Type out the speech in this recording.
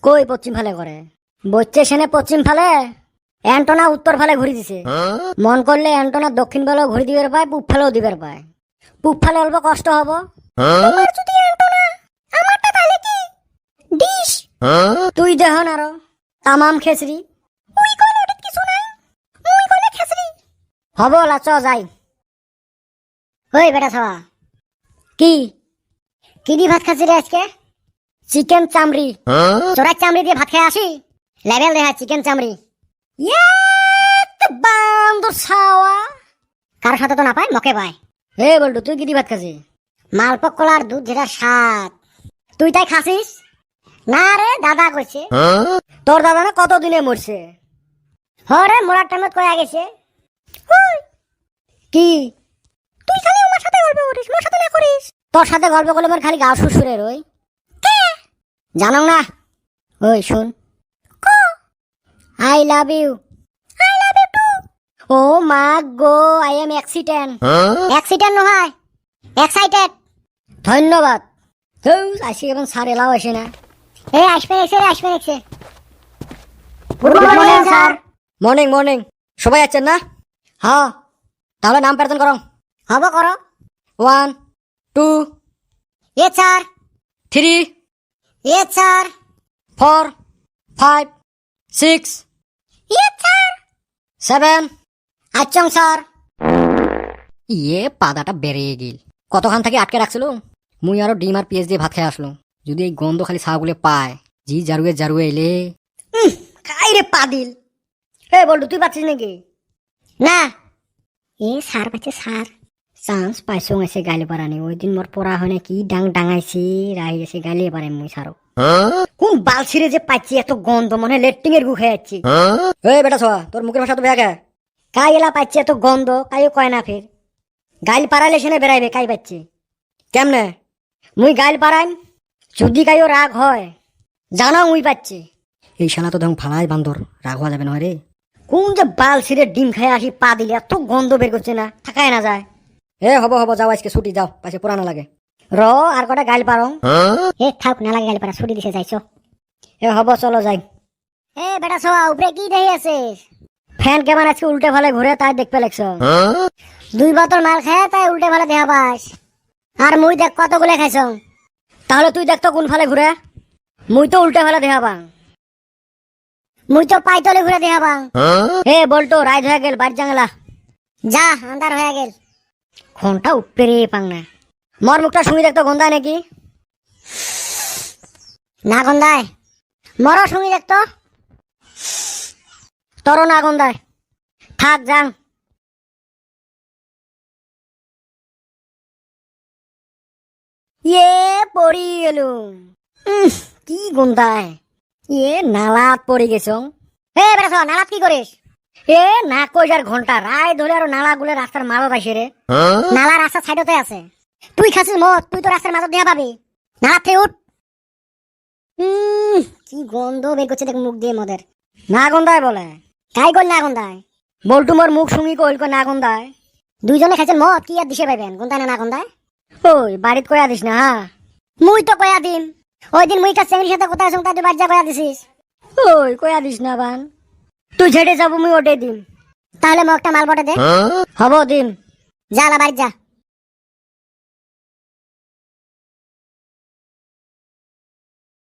কই পশ্চিম ফালে করে বচ্চে সেনে পশ্চিম ফালে অ্যান্টনা উত্তর ফালে ঘুরি দিছে। মন করলে অ্যান্টনা দক্ষিণ ফালেও ঘুরি দিবার পায়, পূব ফালেও দিবার পায়। পূব ফালে অল্প কষ্ট হবো। তোমার যদি অ্যান্টনা, আমারটা তাহলে কি ডিশ? তুই দেহন আরো তামাম খেসরি। উই কইলে ওটা কিছু নাই, মুই কইলে খেসরি হব। লা চ যাই। ওই বেটা ছাওয়া, কি কি দি ভাত খাচ্ছি রে আজকে? চিকেন চামড়ি। চোরাই চামড়ি দিয়ে ভাত খেয়ে আসি, লেভেল দেখা চিকেন চামড়ি। বান্দর ছাওয়া, কার সাথে তো না পায়, মকে পায়। হে বল্টু, তুই কি দি ভাত খাচ্ছি? মালপক কলার দুধ যেটা স্বাদ, তুই তাই খাসিস না রে? দাদা কইছে। তোর দাদা না কত দিনে মরছে? হরে মরার টাইমে কয়া গেছে। কি তুই খালি আমার সাথে গল্প করিস, মোর সাথে না করিস? তোর সাথে গল্প করলে আমার খালি গা শুশুরে রই। জানো না? ওই শুন, I love you. I love you too. ও মা গো, আই এম অ্যাক্সিডেন্ট। অ্যাক্সিডেন্ট নহয়, এক্সাইটেড। ধন্যবাদ। আসি এবং স্যার এলাও আসে না। এই আসবে এসে রে, আসবে এসে। Good morning sir. Morning morning. সবাই আছেন না? হ্যাঁ, তাহলে নাম প্রেজেন্ট করো। হব করো। 1 2 এ স্যার। 3 এ স্যার। 4 5 6 এ স্যার। 7 আচ্ছং স্যার। ইয়ে পাদাটা বেরিয়ে গেল। কতক্ষণ থেকে আটকে রাখছিল? মুই আরো ডিম আর পেঁয়াজ দিয়ে ভাত খেয়ে আসলো। যদি এই গন্ধ খালি ছাগুলে পায়, জি জারুয়ে জারুয়ে এলে কাই রে পাদিল। হে বলটু, তুই পাচ্ছিস নাকি? না, এ স্যার পাচ্ছে স্যার। চান্স পাইছো এসে গাইলে পারানি। ওই দিন মোর পড়া হয় না, কি ডাং ডাঙাইছি, রাহি এসে গাইলে পারে মুই সারো। কোন বালছিরে যে পাচ্ছি এত গন্ধ, মনে হয় লেট্রিং এর গু খেয়ে যাচ্ছি। এই বেটা ছোয়া, তোর মুখের ভাষা তো বেয়া। কাই এলা পাচ্ছি এত গন্ধ, কাইও কয় না ফের। গাইল পাড়াইলে সেনে বেড়াইবে, কাই পাচ্ছি কেমনে? মুই গাইল পাড়াইন, যদি কাইও রাগ হয় জানা মুই পাচ্ছি। এই শালা তো দেখুন ফালাই বান্দর, রাগ হওয়া যাবে না রে। কোন যে বাল ছিঁড়ে ডিম খাই আসি, পা দিলে এত গন্ধ বের করছে না, থাকায় না যায়। এ হব হব, যাও আজকে ছুটি, যাও, পাশে পুরানো লাগে। র আর কটা গাইল পারো। এ থাক না লাগে, গাইল পারা ছুটি দিছে, যাইছো। এ হব, চলো যাই। এ বেটা ছোয়া, উপরে কি দেখি আছে? ফ্যান কেমন আজকে উল্টে ভালে ঘুরে, তাই দেখতে লাগছ। 2 বোতল মাল খায় তাই উল্টে ভালে দেহা পাস। আর মুই দেখ কতগুলো খাইছ। তাহলে তুই দেখ তো কোন ফালে ঘুরে। মুই তো উল্টে ভালে দেহা পাং। মুই তো পাইতলে ঘুরে দেহা পাং। হে বলতো, রাইত হয়ে গেল, বাড়ি জাঙ্গলা যা, আন্ধার হয়ে গেল। ঘন্টা উপরে পাং না। মর মুখটা শুনি দেখতো গন্ধায় নাকি না? গন্ধায়। মর শুনি দেখতো, তোর না গন্ধায়। থাক যাং। ইয়ে পড়ি গেলুম। কি গন্ধায়, ইয়ে নালাত পড়ে গেছ। এ বেটা নালাত কি করিস? এ না কই আর ঘন্টা রায় ধরে আর নালা গুলো রাস্তার মাঝত আসে রে। নালা রাস্তার সাইডতে আছে। তুই খাসিস মদ, তুই তো রাস্তার মাঝত দেয়া পাবি। নালা থেকে উঠ। কি গন্ধ বের করছে দেখ মুখ দিয়ে মদের। না গন্ধায় বলে, কাই কল না গন্ধায়? বলটু মোর মুখ শুঙি কইল না গন্ধায়। দুইজনে খাইছেন মদ, কি আর দিশে পাইবেন গন্ধায় না গন্ধায়? ওই বাড়িত কয়া দিস না। হ্যাঁ মুই তো কয়া দিম। ওই দিন মুই কাছে চেংড়ির সাথে কোথায় আছো, তাই তুই বাড়ি যা কয়া দিছিস। ওই কয়া দিস না বান, তুই ঝেড়ে যাবো মুই ওটাই দিম। তাহলে মোক একটা মাল বটে দে। হব দিম, যা বাড়ি যা।